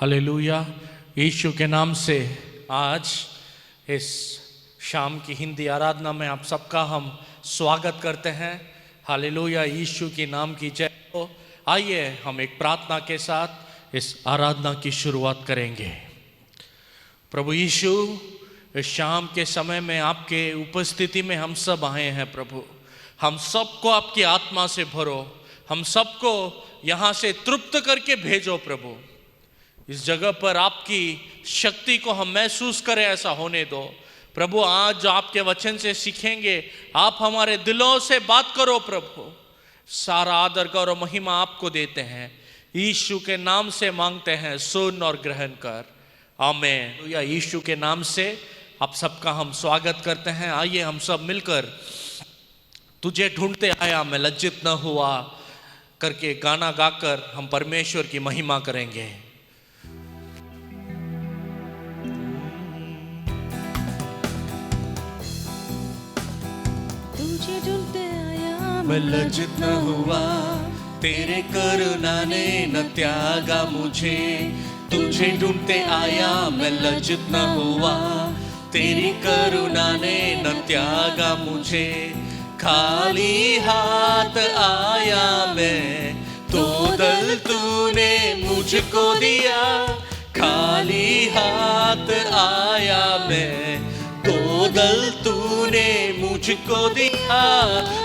Hallelujah. यीशु के नाम से आज इस शाम की हिंदी आराधना में आप सबका हम स्वागत करते हैं। हालेलुया, यीशु के नाम की जय हो। आइए हम एक प्रार्थना के साथ इस आराधना की शुरुआत करेंगे। प्रभु यीशु, इस शाम के समय में आपके उपस्थिति में हम सब आए हैं। प्रभु, हम सबको आपकी आत्मा से भरो, हम सबको यहाँ से तृप्त करके भेजो। प्रभु, इस जगह पर आपकी शक्ति को हम महसूस करें, ऐसा होने दो। प्रभु, आज जो आपके वचन से सीखेंगे, आप हमारे दिलों से बात करो। प्रभु, सारा आदर गौरव महिमा आपको देते हैं। यीशु के नाम से मांगते हैं, सुन और ग्रहण कर। आमीन। या यीशु के नाम से आप सबका हम स्वागत करते हैं। आइए हम सब मिलकर तुझे ढूंढते आया मैं लज्जित न हुआ करके गाना गाकर हम परमेश्वर की महिमा करेंगे। तुझे ढूंढते आया मैं लज्जित न हुआ, तेरे करुणा ने न त्यागा मुझे। तुझे ढूंढते आया मैं लज्जित न हुआ, तेरी करुणा ने न त्यागा मुझे। खाली हाथ आया मैं, तो दल तूने मुझको दिया। खाली हाथ आया मैं, तो दल तूने मुझको दिया।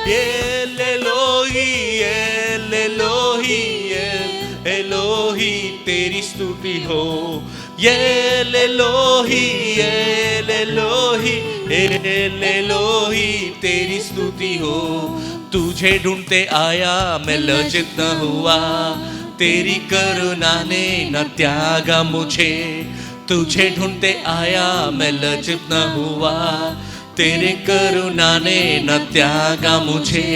ये ले लो ही, ये ले लो ही, ये लो ही तेरी स्तुति हो। ये ले लो ही, ये ले लो ही, ये ले लो ही तेरी स्तुति हो। तुझे ढूंढते आया मैं लज्जित न हुआ, तेरी करुणा ने न त्यागा मुझे। तुझे ढूंढते आया मैं लज्जित न हुआ, तेरे करुणा ने न त्यागा मुझे।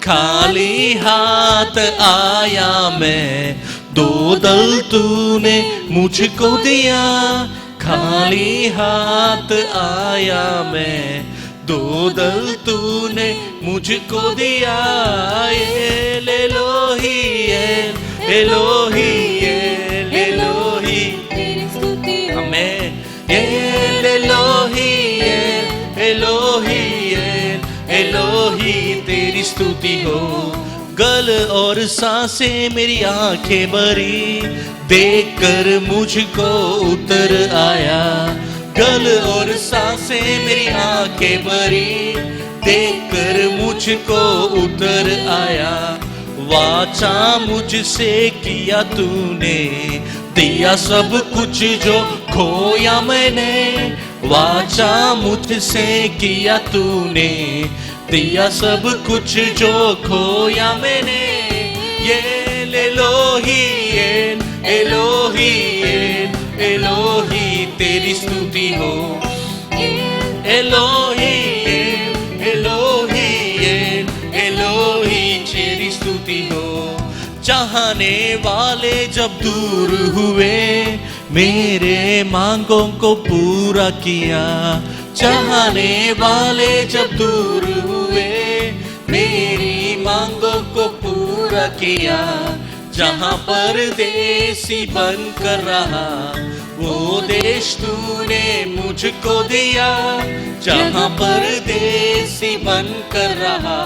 खाली हाथ आया मैं, दो दल तूने मुझको दिया। खाली हाथ आया मैं, दो दल तूने मुझको दिया। ये ले लो ही, ये लो ही, ये ले लो ही तेरी स्तुति हो। हमें। ये ले लो ही, ये लो ही, ये लो ही तेरी स्तुति हो। गल और सांसें मेरी आंखें भरी, देखकर मुझको उतर आया। गल और सांसें मेरी आंखें भरी, देखकर मुझको उतर आया। वाचा मुझसे किया तूने, दिया सब कुछ जो खोया मैंने। वाचा मुझसे किया तूने, दिया सब कुछ जो खोया मैंने। ये ले लो ही, ये लो ही, ये लो ही तेरी स्तुति हो। एलोही, एलोही, एलोही तेरी स्तुति हो। चाहने वाले जब दूर हुए, मेरे मांगों को पूरा किया। चाहने वाले जब दूर हुए, मेरी मांगों को पूरा किया। जहाँ परदेसी बनकर रहा, वो देश तूने मुझको दिया। जहाँ परदेसी बनकर रहा,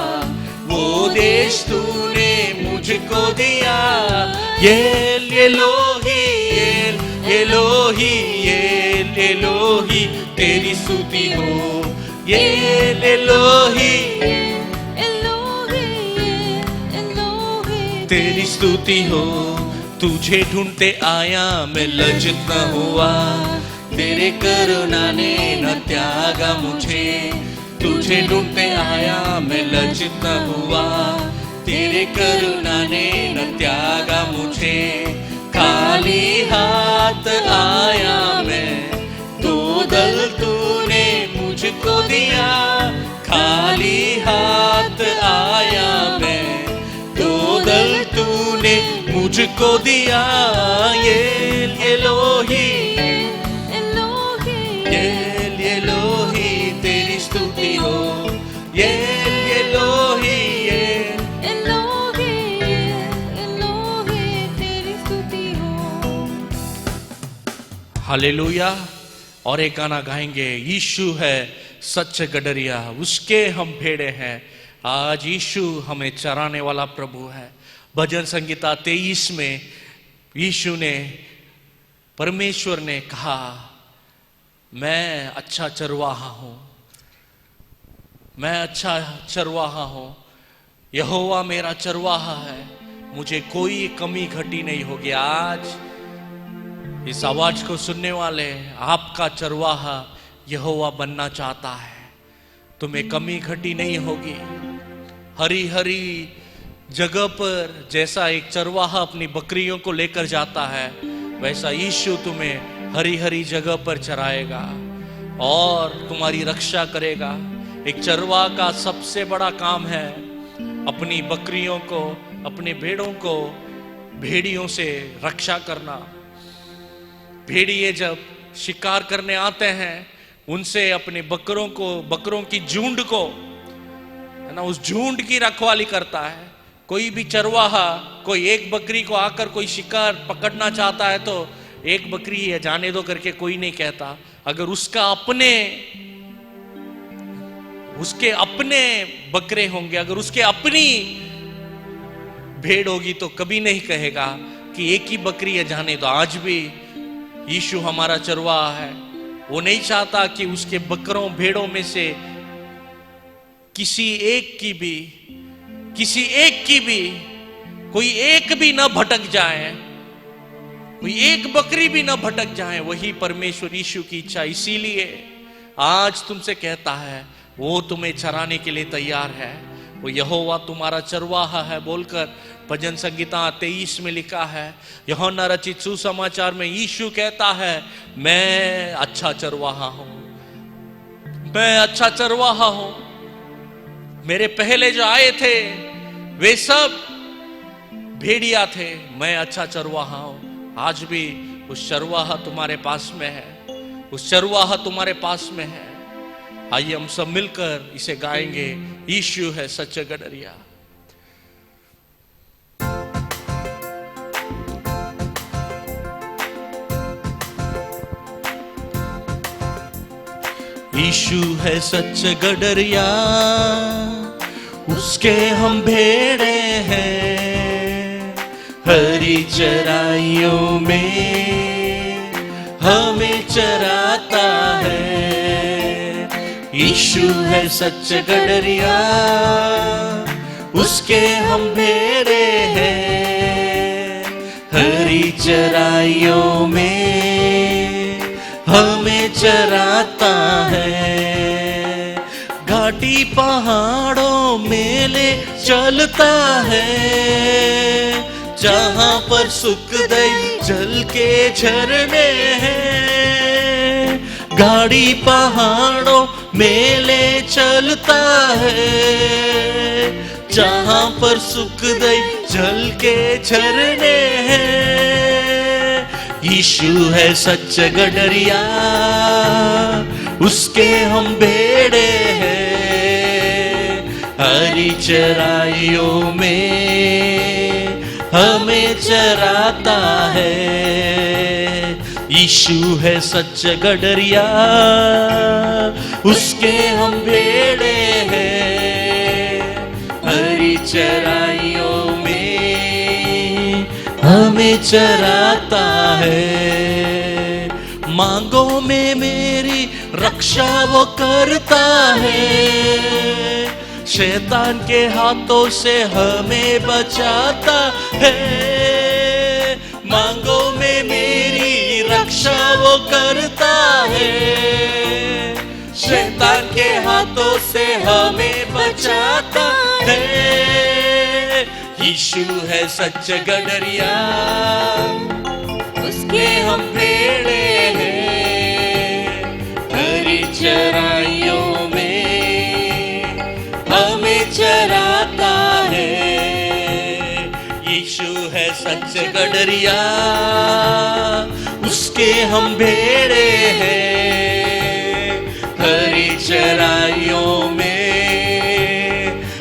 वो देश तूने मुझको दिया। ये लो ही, ये लो ही, ये लो ही तेरी स्तुति हो। ये ले लो ही, तेरी स्तुति हो। तुझे ढूंढते आया मैं लज्जित न हुआ, तेरे करुणा ने न त्यागा मुझे। तुझे ढूंढते आया मैं लज्जित न हुआ, तेरे करुणा ने न त्यागा मुझे। खाली हाथ आया मैं, दो दल तूने मुझको दिया। खाली हाथ आया मैं, दो दल तूने मुझको दिया। ये लो ही, ये लो ही तेरी स्तुति हो। ये लो ही, तेरी स्तुति हो। हालेलुया। और एक गाना गाएंगे, यीशु है सच गडरिया, उसके हम भेड़े हैं। आज यीशु हमें चराने वाला प्रभु है। भजन संगीता 23 में यीशु ने, परमेश्वर ने कहा, मैं अच्छा चरवाहा हूं, मैं अच्छा चरवाहा हूं, यहोवा मेरा चरवाहा है, मुझे कोई कमी घटी नहीं होगी। आज इस आवाज को सुनने वाले, आपका चरवाहा यहोवा बनना चाहता है। तुम्हें कमी घटी नहीं होगी। हरी हरी जगह पर जैसा एक चरवाहा अपनी बकरियों को लेकर जाता है, वैसा यीशु तुम्हें हरी हरी जगह पर चराएगा और तुम्हारी रक्षा करेगा। एक चरवाहा का सबसे बड़ा काम है अपनी बकरियों को, अपने भेड़ों को भेड़ियों से रक्षा करना। भेड़िए जब शिकार करने आते हैं, उनसे अपने बकरों की झुंड को, है ना, उस झुंड की रखवाली करता है। कोई भी चरवाहा कोई एक बकरी को आकर कोई शिकार पकड़ना चाहता है तो एक बकरी है जाने दो करके कोई नहीं कहता। अगर उसके अपने बकरे होंगे, अगर उसके अपनी भेड़ होगी तो कभी नहीं कहेगा कि एक ही बकरी है जाने दो। आज भी यीशु हमारा चरवाहा है। वो नहीं चाहता कि उसके बकरों भेड़ों में से किसी एक की भी कोई एक भी ना भटक जाए, कोई एक बकरी भी ना भटक जाए। वही परमेश्वर यीशु की इच्छा। इसीलिए आज तुमसे कहता है, वो तुम्हें चराने के लिए तैयार है। वो यहोवा तुम्हारा चरवाहा है बोलकर भजन संगीता 23 में लिखा है। यूहन्ना रचित सुसमाचार में यीशु कहता है, मैं अच्छा चरवाहा हूं, मैं अच्छा चरवाहा हूं। मेरे पहले जो आए थे वे सब भेड़िया थे, मैं अच्छा चरवाहा हूं। आज भी उस चरवाहा तुम्हारे पास में है, उस चरवाहा तुम्हारे पास में है। आइए हम सब मिलकर इसे गाएंगे, यीशु है सच्चा गडरिया। यीशु है सच गडरिया, उसके हम भेड़े हैं। हरी चराइयों में हमें चराता है। यीशु है सच गडरिया, उसके हम भेड़े हैं। हरी चराइयों में हमें चराता है। घाटी पहाड़ों में ले चलता है, जहां पर सुखदाई जल के झरने हैं। घाटी पहाड़ों में ले चलता है, जहां पर सुखदाई जल के झरने हैं। यीशु है सच गडरिया, उसके हम भेड़े हैं। हरी चराइयों में हमें चराता है। यीशु है सच गडरिया, उसके हम भेड़े हैं। हरी चराइयों में हमें चराता है। मांगों में मेरी रक्षा वो करता है। शैतान के हाथों से हमें बचाता है। मांगों में मेरी रक्षा वो करता है। शैतान के हाथों से हमें बचाता है। यीशु है सच गडरिया, उसके हम भेड़े हैं। हरी चराइयों में हमें चराता है। यीशु है सच गडरिया, उसके हम भेड़े हैं। हरी चराइयों में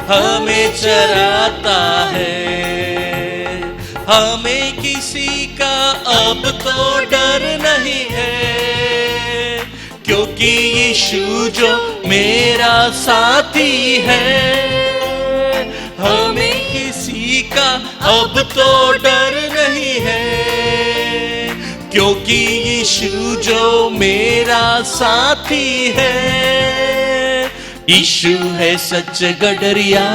हमें चराता है। हमें किसी का अब तो डर नहीं है। यीशु जो मेरा साथी है, हमें किसी का अब तो डर नहीं है, क्योंकि यीशु जो मेरा साथी है। यीशु है सच गडरिया,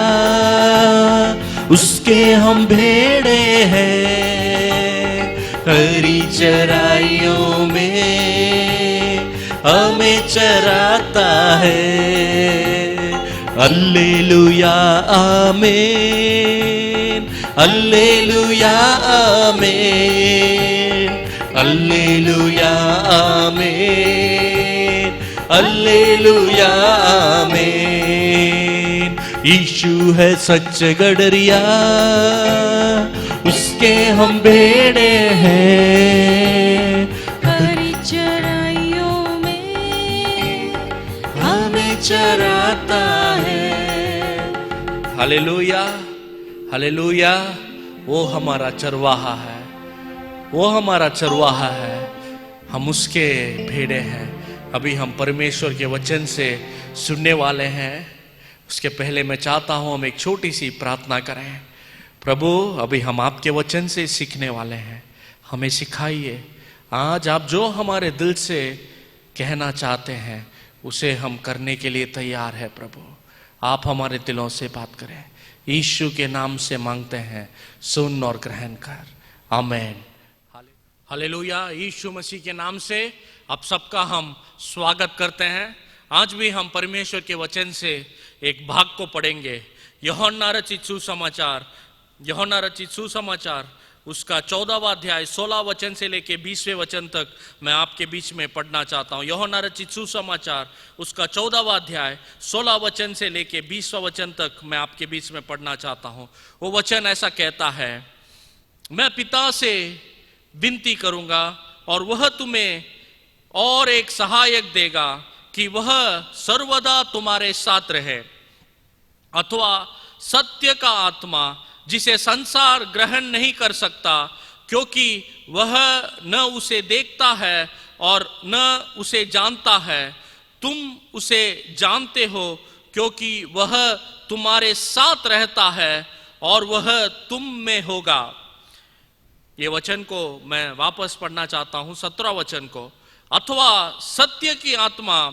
उसके हम भेड़े हैं, हरी चराइयों में हमें चराता है। हल्लेलुया आमीन, हल्लेलुया आमीन, हल्लेलुया आमीन, हल्लेलुया आमीन। यीशु है सच गडरिया, उसके हम भेड़े हैं, हरी चराइयों में हमें चराता है। Hallelujah, hallelujah. वो हमारा चरवाहा है, वो हमारा चरवाहा है, हम उसके भेड़े हैं। अभी हम परमेश्वर के वचन से सुनने वाले हैं। उसके पहले मैं चाहता हूं हम एक छोटी सी प्रार्थना करें। प्रभु, अभी हम आपके वचन से सीखने वाले हैं, हमें सिखाइए। आज आप जो हमारे दिल से कहना चाहते हैं उसे हम करने के लिए तैयार है। प्रभु, आप हमारे दिलों से बात करें। यीशु के नाम से मांगते हैं, सुन और ग्रहण कर। आमीन। हालेलुया। यीशु मसीह के नाम से आप सबका हम स्वागत करते हैं। आज भी हम परमेश्वर के वचन से एक भाग को पढ़ेंगे। यूहन्ना रचित सुसमाचार, यूहन्ना रचित सुसमाचार उसका 14वां अध्याय 16 वचन से लेके 20वें वचन तक मैं आपके बीच में पढ़ना चाहता हूँ। यूहन्ना रचित सुसमाचार उसका 14वां अध्याय 16 वचन से लेके 20वां वचन तक मैं आपके बीच में पढ़ना चाहता हूँ। वो वचन ऐसा कहता है, मैं पिता से विनती करूंगा और वह तुम्हें और एक सहायक देगा कि वह सर्वदा तुम्हारे साथ रहे, अथवा सत्य का आत्मा जिसे संसार ग्रहण नहीं कर सकता, क्योंकि वह न उसे देखता है और न उसे जानता है। तुम उसे जानते हो क्योंकि वह तुम्हारे साथ रहता है और वह तुम में होगा। ये वचन को मैं वापस पढ़ना चाहता हूं, 17 वचन को। अथवा सत्य की आत्मा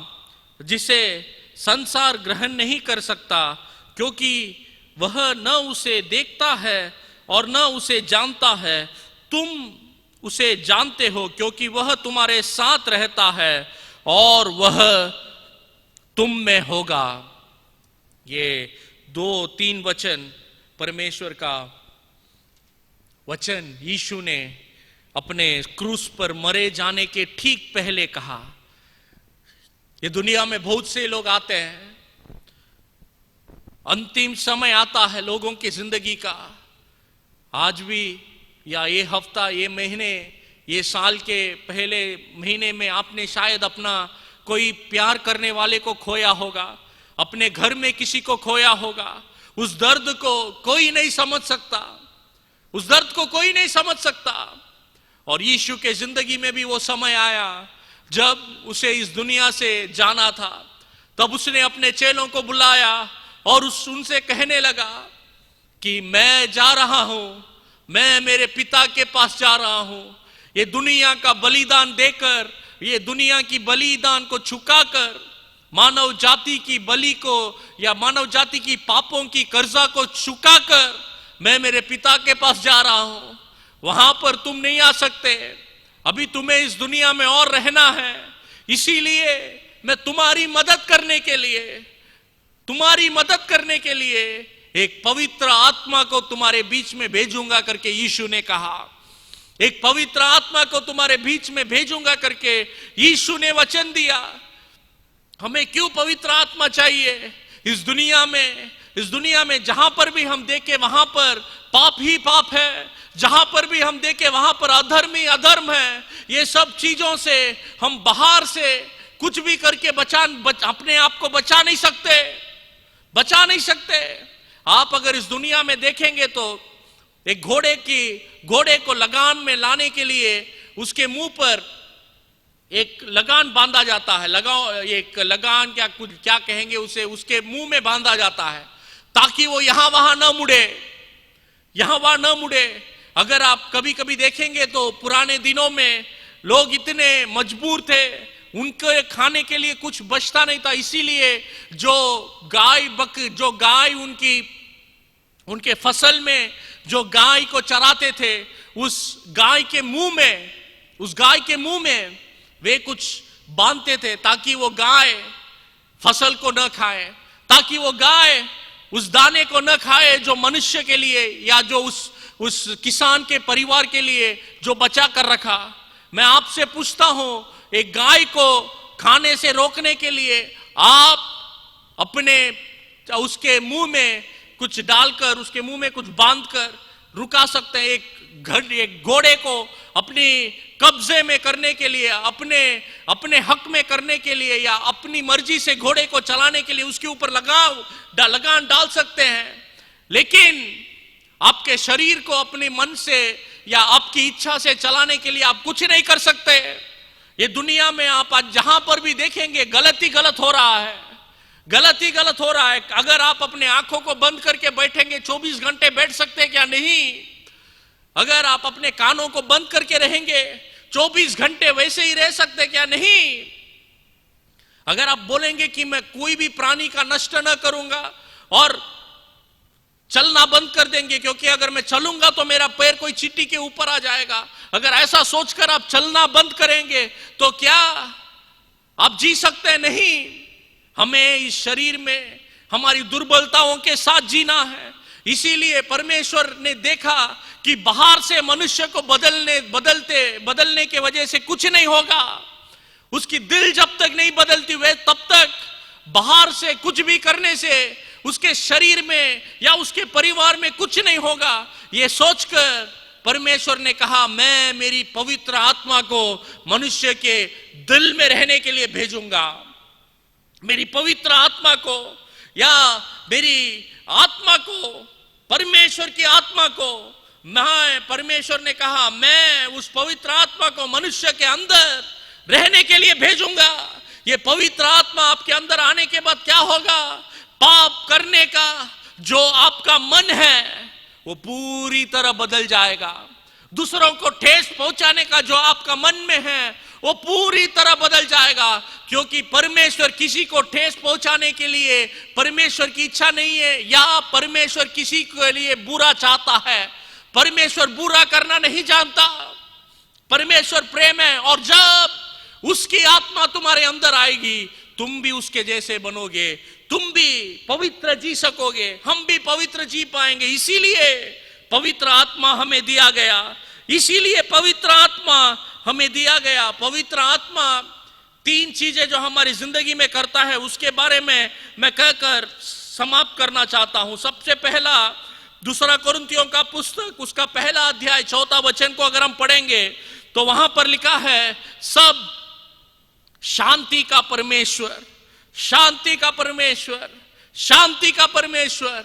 जिसे संसार ग्रहण नहीं कर सकता, क्योंकि वह न उसे देखता है और न उसे जानता है। तुम उसे जानते हो क्योंकि वह तुम्हारे साथ रहता है और वह तुम में होगा। ये 2-3 वचन परमेश्वर का वचन यीशु ने अपने क्रूस पर मरे जाने के ठीक पहले कहा। ये दुनिया में बहुत से लोग आते हैं, अंतिम समय आता है लोगों की जिंदगी का। आज भी या ये हफ्ता, ये महीने, ये साल के पहले महीने में आपने शायद अपना कोई प्यार करने वाले को खोया होगा, अपने घर में किसी को खोया होगा। उस दर्द को कोई नहीं समझ सकता, उस दर्द को कोई नहीं समझ सकता। और यीशु के जिंदगी में भी वो समय आया जब उसे इस दुनिया से जाना था। तब उसने अपने चेलों को बुलाया और उनसे कहने लगा कि मैं जा रहा हूं, मैं मेरे पिता के पास जा रहा हूं। ये दुनिया का बलिदान देकर, ये दुनिया की बलिदान को छुकाकर, मानव जाति की बलि को या मानव जाति की पापों की कर्जा को चुकाकर मैं मेरे पिता के पास जा रहा हूं। वहां पर तुम नहीं आ सकते, अभी तुम्हें इस दुनिया में और रहना है। इसीलिए मैं तुम्हारी मदद करने के लिए एक पवित्र आत्मा को तुम्हारे बीच में भेजूंगा करके यीशु ने कहा। एक पवित्र आत्मा को तुम्हारे बीच में भेजूंगा करके यीशु ने वचन दिया। हमें क्यों पवित्र आत्मा चाहिए? इस दुनिया में जहां पर भी हम देखें वहां पर पाप ही पाप है, जहां पर भी हम देखें वहां पर अधर्म ही अधर्म है। ये सब चीजों से हम बाहर से कुछ भी करके अपने आप को बचा नहीं सकते। आप अगर इस दुनिया में देखेंगे तो एक घोड़े को लगान में लाने के लिए उसके मुंह पर एक लगान बांधा जाता है, एक लगान क्या कहेंगे उसे, उसके मुंह में बांधा जाता है ताकि वो यहां वहां न मुड़े। अगर आप कभी कभी देखेंगे तो पुराने दिनों में लोग इतने मजबूर थे, उनके खाने के लिए कुछ बचता नहीं था, इसीलिए जो गाय उनके फसल में जो गाय को चराते थे, उस गाय के मुंह में वे कुछ बांधते थे ताकि वो गाय फसल को न खाए, ताकि वो गाय उस दाने को न खाए जो मनुष्य के लिए या जो उस किसान के परिवार के लिए जो बचा कर रखा। मैं आपसे पूछता हूं, एक गाय को खाने से रोकने के लिए आप उसके मुंह में कुछ डालकर, उसके मुंह में कुछ बांधकर रुका सकते हैं। एक घोड़े को अपनी कब्जे में करने के लिए, अपने हक में करने के लिए या अपनी मर्जी से घोड़े को चलाने के लिए उसके ऊपर लगान डाल सकते हैं, लेकिन आपके शरीर को अपने मन से या आपकी इच्छा से चलाने के लिए आप कुछ नहीं कर सकते। ये दुनिया में आप आज जहां पर भी देखेंगे गलत ही गलत हो रहा है। अगर आप अपने आंखों को बंद करके बैठेंगे, 24 घंटे बैठ सकते हैं क्या? नहीं। अगर आप अपने कानों को बंद करके रहेंगे, 24 घंटे वैसे ही रह सकते क्या? नहीं। अगर आप बोलेंगे कि मैं कोई भी प्राणी का नष्ट न करूंगा और चलना बंद कर देंगे, क्योंकि अगर मैं चलूंगा तो मेरा पैर कोई चींटी के ऊपर आ जाएगा, अगर ऐसा सोचकर आप चलना बंद करेंगे तो क्या आप जी सकते हैं? नहीं। हमें इस शरीर में हमारी दुर्बलताओं के साथ जीना है। इसीलिए परमेश्वर ने देखा कि बाहर से मनुष्य को बदलने के वजह से कुछ नहीं होगा। उसकी दिल जब तक नहीं बदलती हुए तब तक बाहर से कुछ भी करने से उसके शरीर में या उसके परिवार में कुछ नहीं होगा। यह सोचकर परमेश्वर ने कहा, मैं मेरी पवित्र आत्मा को मनुष्य के दिल में रहने के लिए भेजूंगा। मेरी पवित्र आत्मा को या मेरी आत्मा को, परमेश्वर की आत्मा को, परमेश्वर ने कहा मैं उस पवित्र आत्मा को मनुष्य के अंदर रहने के लिए भेजूंगा। ये पवित्र आत्मा आपके अंदर आने के बाद क्या होगा? पाप करने का जो आपका मन है वो पूरी तरह बदल जाएगा। दूसरों को ठेस पहुंचाने का जो आपका मन में है वो पूरी तरह बदल जाएगा, क्योंकि परमेश्वर किसी को ठेस पहुंचाने के लिए परमेश्वर की इच्छा नहीं है, या परमेश्वर किसी के लिए बुरा चाहता है। परमेश्वर बुरा करना नहीं जानता। परमेश्वर प्रेम है, और जब उसकी आत्मा तुम्हारे अंदर आएगी तुम भी उसके जैसे बनोगे, तुम भी पवित्र जी सकोगे, हम भी पवित्र जी पाएंगे। इसीलिए पवित्र आत्मा हमें दिया गया, इसीलिए पवित्र आत्मा हमें दिया गया। पवित्र आत्मा 3 चीजें जो हमारी जिंदगी में करता है उसके बारे में मैं कहकर समाप्त करना चाहता हूं। सबसे पहला, 2 कुरिन्थियों का पुस्तक उसका 1 अध्याय 4 वचन को अगर हम पढ़ेंगे तो वहां पर लिखा है, सब शांति का परमेश्वर, शांति का परमेश्वर, शांति का परमेश्वर,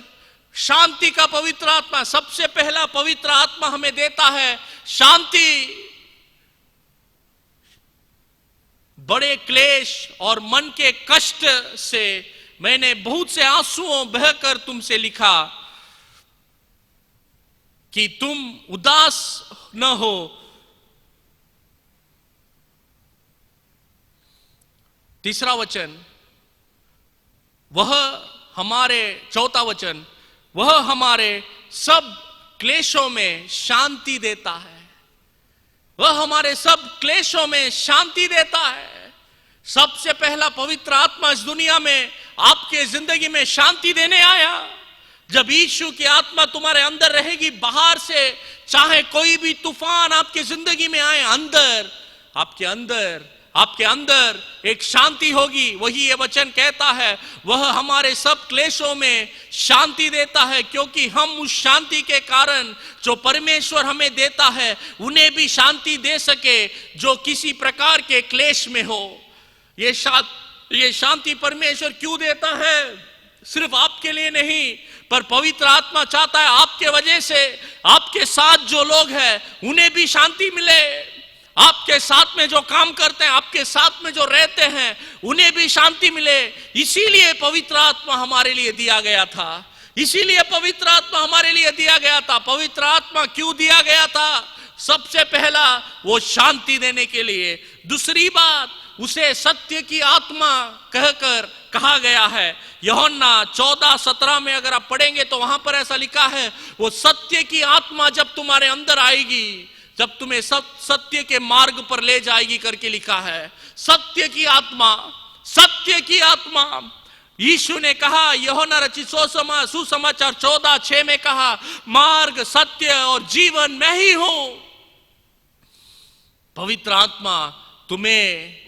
शांति का पवित्र आत्मा। सबसे पहला पवित्र आत्मा हमें देता है शांति। बड़े क्लेश और मन के कष्ट से मैंने बहुत से आंसुओं बहकर तुमसे लिखा कि तुम उदास न हो। तीसरा वचन, वह हमारे 4 वचन, वह हमारे सब क्लेशों में शांति देता है। वह हमारे सब क्लेशों में शांति देता है। सबसे पहला पवित्र आत्मा इस दुनिया में आपके जिंदगी में शांति देने आया। जब यीशु की आत्मा तुम्हारे अंदर रहेगी, बाहर से चाहे कोई भी तूफान आपके जिंदगी में आए, आपके अंदर एक शांति होगी। वही ये वचन कहता है, वह हमारे सब क्लेशों में शांति देता है, क्योंकि हम उस शांति के कारण जो परमेश्वर हमें देता है उन्हें भी शांति दे सके जो किसी प्रकार के क्लेश में हो। ये शांति परमेश्वर क्यों देता है? सिर्फ आपके लिए नहीं, पर पवित्र आत्मा चाहता है आपके वजह से आपके साथ जो लोग हैं उन्हें भी शांति मिले। आपके साथ में जो काम करते हैं, आपके साथ में जो रहते हैं, उन्हें भी शांति मिले। इसीलिए पवित्र आत्मा हमारे लिए दिया गया था। इसीलिए पवित्र आत्मा हमारे लिए दिया गया था। पवित्र आत्मा क्यों दिया गया था? सबसे पहला वो शांति देने के लिए। दूसरी बात, उसे सत्य की आत्मा कहकर कहा गया है। यूहन्ना 14:17 में अगर आप पढ़ेंगे तो वहां पर ऐसा लिखा है, वो सत्य की आत्मा जब तुम्हारे अंदर आएगी, जब तुम्हें सत्य के मार्ग पर ले जाएगी करके लिखा है। सत्य की आत्मा, सत्य की आत्मा। यीशु ने कहा, यूहन्ना रचित सुसमाचार 14:6 में कहा, मार्ग, सत्य और जीवन मैं ही हूं। पवित्र आत्मा तुम्हें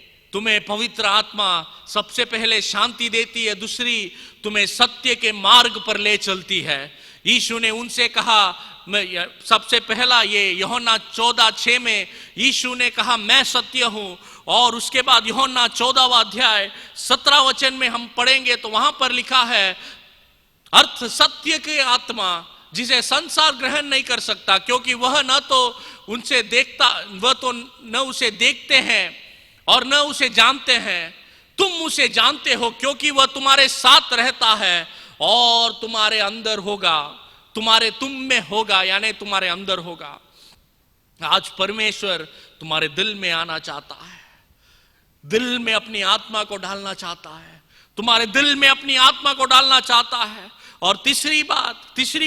पवित्र आत्मा सबसे पहले शांति देती है, दूसरी तुम्हें सत्य के मार्ग पर ले चलती है। यीशु ने उनसे कहा, सबसे पहला ये यूहन्ना 14:6 में यीशु ने कहा, मैं सत्य हूं। और उसके बाद यूहन्ना 14वां अध्याय 17 वचन में हम पढ़ेंगे तो वहां पर लिखा है, अर्थ सत्य की आत्मा जिसे संसार ग्रहण नहीं कर सकता, क्योंकि वह न तो उनसे देखता, वह तो न उसे देखते हैं और न उसे जानते हैं। तुम उसे जानते हो क्योंकि वह तुम्हारे साथ रहता है और तुम्हारे अंदर होगा, तुम में होगा, यानी तुम्हारे अंदर होगा। आज परमेश्वर तुम्हारे दिल में आना चाहता है, दिल में अपनी आत्मा को डालना चाहता है, तुम्हारे दिल में अपनी आत्मा को डालना चाहता है। और तीसरी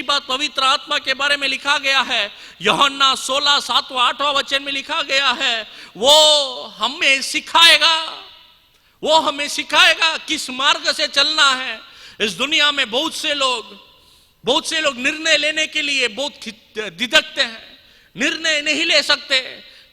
बात पवित्र आत्मा के बारे में लिखा गया है, यूहन्ना 16:7-8 वचन में लिखा गया है, वो हमें सिखाएगा किस मार्ग से चलना है। इस दुनिया में बहुत से लोग निर्णय लेने के लिए बहुत दिदकते हैं, निर्णय नहीं ले सकते।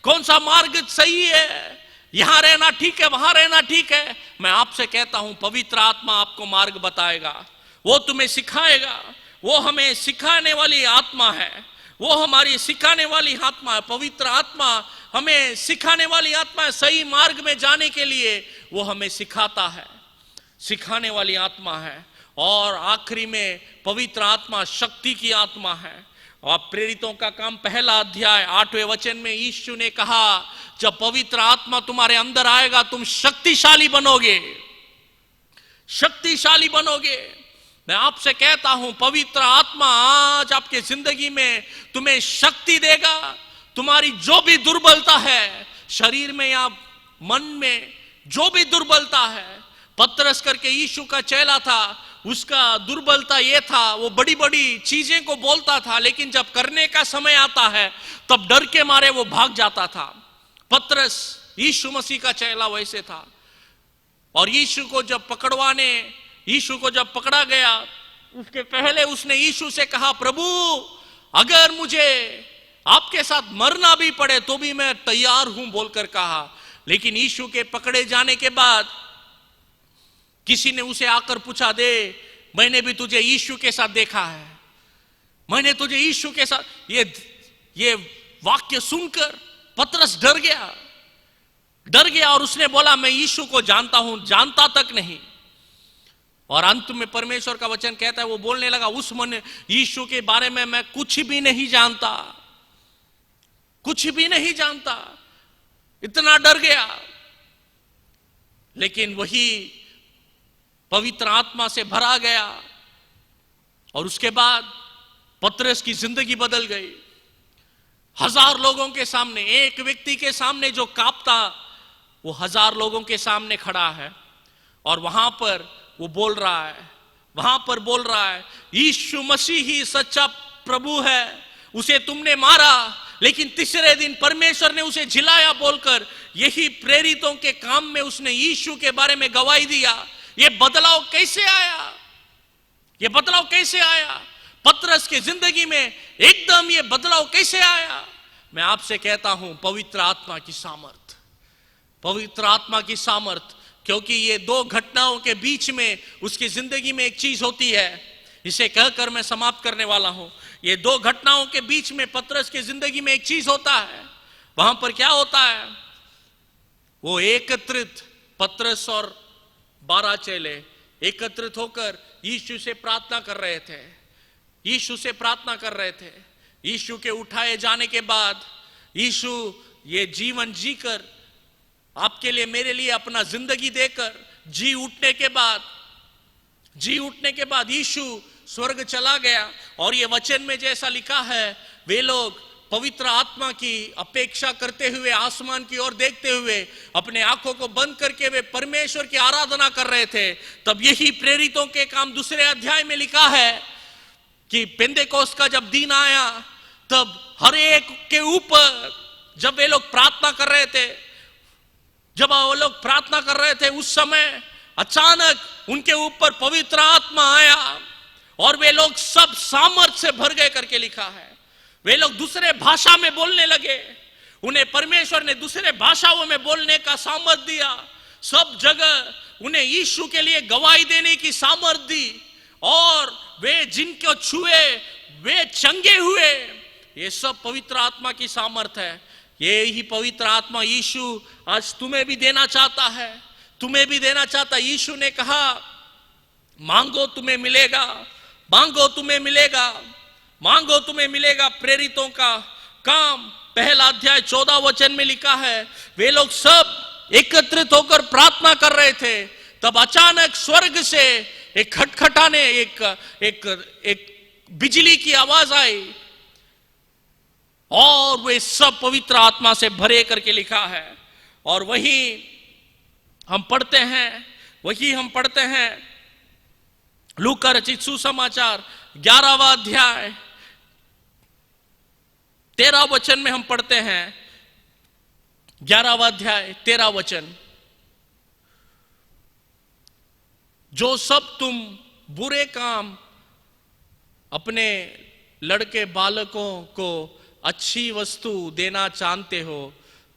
कौन सा मार्ग सही है, यहां रहना ठीक है, वहां रहना ठीक है। मैं आपसे कहता हूं, पवित्र आत्मा आपको मार्ग बताएगा, वो तुम्हें सिखाएगा। वो हमें सिखाने वाली आत्मा है, वो हमारी सिखाने वाली आत्मा है। पवित्र आत्मा हमें सिखाने वाली आत्मा है। सही मार्ग में जाने के लिए वो हमें सिखाता है, सिखाने वाली आत्मा है। और आखिरी में पवित्र आत्मा शक्ति की आत्मा है। और प्रेरितों का काम 1 अध्याय 8वें वचन में यीशु ने कहा, जब पवित्र आत्मा तुम्हारे अंदर आएगा तुम शक्तिशाली बनोगे, शक्तिशाली बनोगे। मैं आपसे कहता हूं, पवित्र आत्मा आज आपके जिंदगी में तुम्हें शक्ति देगा। तुम्हारी जो भी दुर्बलता है, शरीर में या मन में जो भी दुर्बलता है, पतरस करके यीशु का चेला था, उसका दुर्बलता यह था, वो बड़ी बड़ी चीजें को बोलता था, लेकिन जब करने का समय आता है तब डर के मारे वो भाग जाता था। पतरस यीशु मसीह का चेला वैसे था। और यीशु को जब पकड़ा गया, उसके पहले उसने यीशु से कहा, प्रभु अगर मुझे आपके साथ मरना भी पड़े तो भी मैं तैयार हूं बोलकर कहा। लेकिन यीशु के पकड़े जाने के बाद किसी ने उसे आकर पूछा, दे मैंने भी तुझे यीशु के साथ देखा है, मैंने तुझे यीशु के साथ। ये वाक्य सुनकर पतरस डर गया और उसने बोला, मैं यीशु को जानता हूं, जानता तक नहीं। और अंत में परमेश्वर का वचन कहता है, वो बोलने लगा, उस मन यीशु के बारे में मैं कुछ भी नहीं जानता, कुछ भी नहीं जानता, इतना डर गया। लेकिन वही पवित्र आत्मा से भरा गया और उसके बाद पतरस की जिंदगी बदल गई। 1000 लोगों के सामने, एक व्यक्ति के सामने जो कांपता, वो 1000 लोगों के सामने खड़ा है और वहां पर वो बोल रहा है, यीशु मसीह ही सच्चा प्रभु है, उसे तुमने मारा लेकिन तीसरे दिन परमेश्वर ने उसे जिलाया बोलकर, यही प्रेरितों के काम में उसने यीशु के बारे में गवाही दिया। ये बदलाव कैसे आया? पतरस की जिंदगी में एकदम ये बदलाव कैसे आया? मैं आपसे कहता हूं, पवित्र आत्मा की सामर्थ। क्योंकि ये 2 घटनाओं के बीच में उसकी जिंदगी में एक चीज होती है, इसे कहकर मैं समाप्त करने वाला हूं। ये 2 घटनाओं के बीच में पतरस की जिंदगी में एक चीज होता है। वहां पर क्या होता है? वो एकत्रित, पतरस और 12 चेले एकत्रित होकर यीशु से प्रार्थना कर रहे थे। यीशु के उठाए जाने के बाद यीशु ये जीवन जीकर, आपके लिए मेरे लिए अपना जिंदगी देकर जी उठने के बाद यीशु स्वर्ग चला गया। और ये वचन में जैसा लिखा है, वे लोग पवित्र आत्मा की अपेक्षा करते हुए, आसमान की ओर देखते हुए अपने आंखों को बंद करके वे परमेश्वर की आराधना कर रहे थे। तब यही प्रेरितों के काम 2 अध्याय में लिखा है कि पेंतेकोस्त का जब दिन आया, तब हर एक के ऊपर जब वे लोग प्रार्थना कर रहे थे, उस समय अचानक उनके ऊपर पवित्र आत्मा आया और वे लोग सब सामर्थ से भर गए करके लिखा है। वे लोग दूसरे भाषा में बोलने लगे, उन्हें परमेश्वर ने दूसरे भाषाओं में बोलने का सामर्थ दिया। सब जगह उन्हें यीशु के लिए गवाही देने की सामर्थ दी, और वे जिनको छुए वे चंगे हुए। ये सब पवित्र आत्मा की सामर्थ है। ये ही पवित्र आत्मा यीशु आज तुम्हें भी देना चाहता है, तुम्हें भी देना चाहता है। यीशु ने कहा, मांगो तुम्हें मिलेगा, मांगो तुम्हें मिलेगा, मांगो तुम्हें मिलेगा। प्रेरितों का काम 1 अध्याय 14 वचन में लिखा है, वे लोग सब एकत्रित होकर प्रार्थना कर रहे थे। तब अचानक स्वर्ग से एक खटखटाने, एक बिजली की आवाज आई, और वे सब पवित्र आत्मा से भरे करके लिखा है। और वही हम पढ़ते हैं लूका रचित सुसमाचार 11वां अध्याय 13 वचन में हम पढ़ते हैं, 11वां अध्याय 13 वचन, जो सब तुम बुरे काम अपने लड़के बालकों को अच्छी वस्तु देना जानते हो,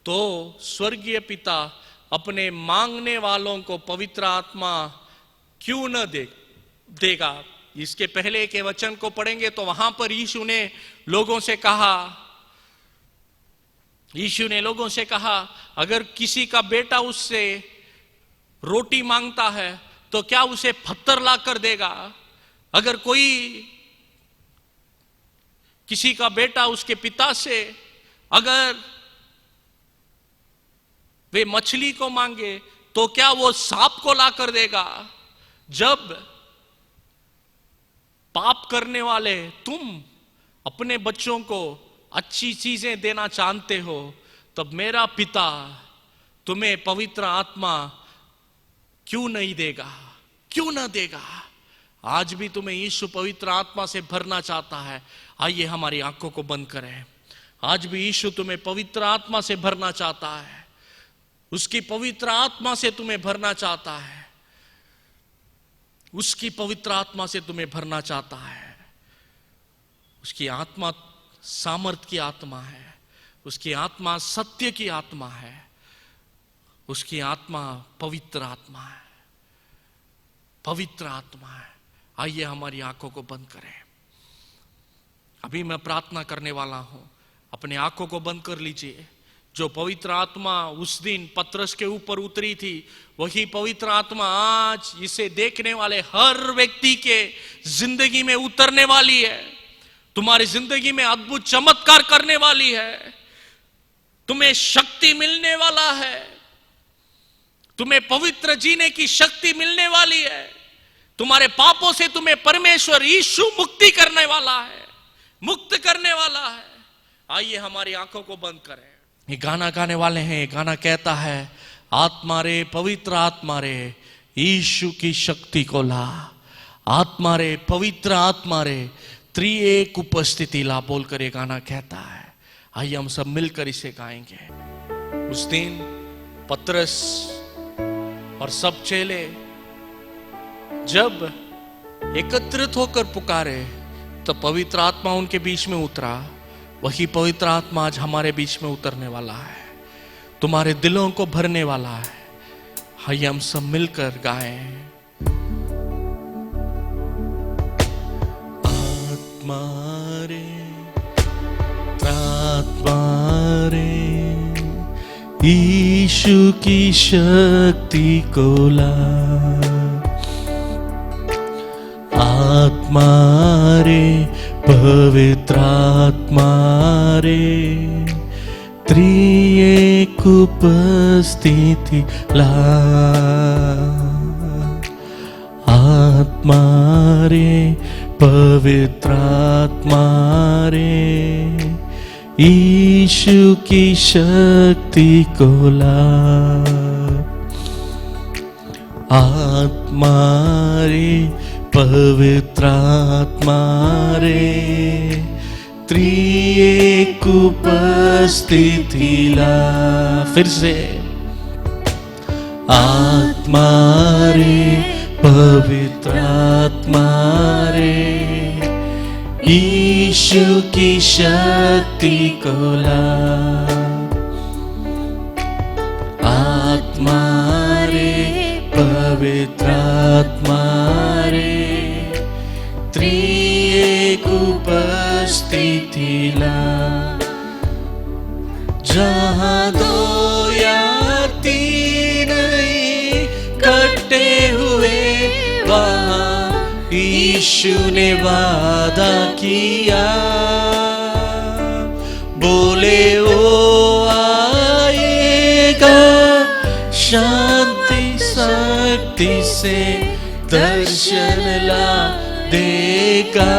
तो स्वर्गीय पिता अपने मांगने वालों को पवित्र आत्मा क्यों न देगा। इसके पहले के वचन को पढ़ेंगे तो वहां पर यीशु ने लोगों से कहा, अगर किसी का बेटा उससे रोटी मांगता है तो क्या उसे पत्थर लाकर देगा? अगर किसी का बेटा उसके पिता से अगर वे मछली को मांगे तो क्या वो सांप को लाकर देगा? जब पाप करने वाले तुम अपने बच्चों को अच्छी चीजें देना जानते हो, तब मेरा पिता तुम्हें पवित्र आत्मा क्यों नहीं देगा, क्यों ना देगा? आज भी तुम्हें यीशु पवित्र आत्मा से भरना चाहता है। आइए हमारी आंखों को बंद करें। आज भी यीशु तुम्हें पवित्र आत्मा से भरना चाहता है, उसकी पवित्र आत्मा से तुम्हें भरना चाहता है, उसकी पवित्र आत्मा से तुम्हें भरना चाहता है। उसकी आत्मा सामर्थ की आत्मा है, उसकी आत्मा सत्य की आत्मा है, उसकी आत्मा पवित्र आत्मा है, पवित्र आत्मा है। आइए हमारी आंखों को बंद करें। अभी मैं प्रार्थना करने वाला हूं, अपने आंखों को बंद कर लीजिए। जो पवित्र आत्मा उस दिन पतरस के ऊपर उतरी थी, वही पवित्र आत्मा आज इसे देखने वाले हर व्यक्ति के जिंदगी में उतरने वाली है। तुम्हारी जिंदगी में अद्भुत चमत्कार करने वाली है, तुम्हें शक्ति मिलने वाला है, तुम्हें पवित्र जीने की शक्ति मिलने वाली है। तुम्हारे पापों से तुम्हें परमेश्वर यीशु मुक्ति करने वाला है, मुक्त करने वाला है। आइए हमारी आंखों को बंद करें। ये गाना गाने वाले हैं, ये गाना कहता है, आत्मा रे पवित्र आत्मा रे यीशु की शक्ति को ला, आत्मा रे पवित्र आत्मा रे त्रिएक उपस्थिति ला, बोलकर ये गाना कहता है। आइए हम सब मिलकर इसे गाएंगे। उस दिन पतरस और सब चेले जब एकत्रित होकर पुकारे तो पवित्र आत्मा उनके बीच में उतरा। वही पवित्र आत्मा आज हमारे बीच में उतरने वाला है, तुम्हारे दिलों को भरने वाला है। आइए हम सब मिलकर गाएं। आत्मा रे यीशु की शक्ति को ला, आत्मा रे पवित्र आत्मा रे त्रिएक उपस्थितिला आत्मा रे पवित्र आत्मा रे यीशु की शक्ति को ला आत्मा रे पवित्र आत्मा रे त्रिएक उपस्थिति ला फिर से आत्मा रे पवित्र आत्मा रे यीशु की शक्ति को ला आत्मा रे पवित्र आत्मा रे त्रिएक उपस्थिति ला जहाँ दो या तीन इकट्ठे हुए वहाँ यीशु ने वादा किया बोले वो आएगा शांति शक्ति से दर्शन ला देगा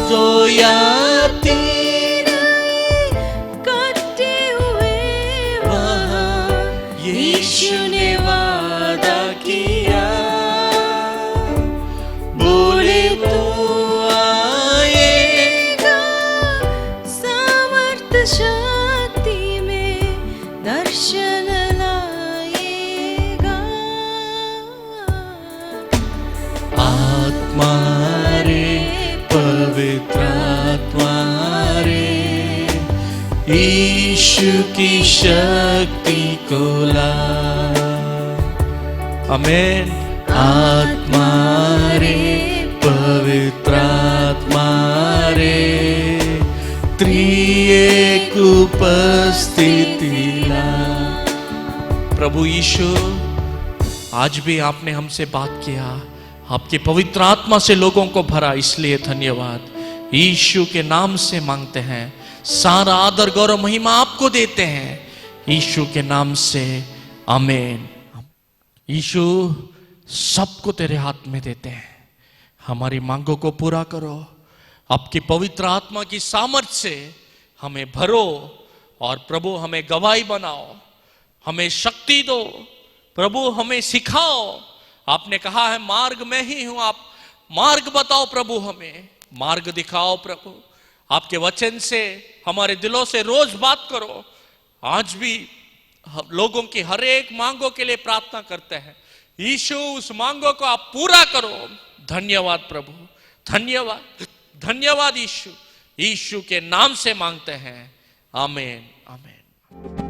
दो या तीन इकट्ठे हुए वहाँ यीशु ने वादा किया बोले वो आएगा सामर्थ शक्ति में दर्शन लाएगा आत्मा रे पवित्र आत्मा रे यीशु की शक्ति को ला आमेन आत्मा रे पवित्र आत्मा रे त्रिएक उपस्थिति ला प्रभु यीशु आज भी आपने हमसे बात किया आपके पवित्र आत्मा से लोगों को भरा इसलिए धन्यवाद यीशु के नाम से मांगते हैं सारा आदर गौरव महिमा आपको देते हैं यीशु के नाम से आमीन यीशु सबको तेरे हाथ में देते हैं हमारी मांगों को पूरा करो आपकी पवित्र आत्मा की सामर्थ्य से हमें भरो और प्रभु हमें गवाही बनाओ हमें शक्ति दो प्रभु हमें सिखाओ आपने कहा है मार्ग में ही हूं आप मार्ग बताओ प्रभु हमें मार्ग दिखाओ प्रभु आपके वचन से हमारे दिलों से रोज बात करो आज भी हम लोगों की हर एक मांगों के लिए प्रार्थना करते हैं यीशु उस मांगों को आप पूरा करो धन्यवाद प्रभु धन्यवाद धन्यवाद यीशु यीशु के नाम से मांगते हैं आमीन आमीन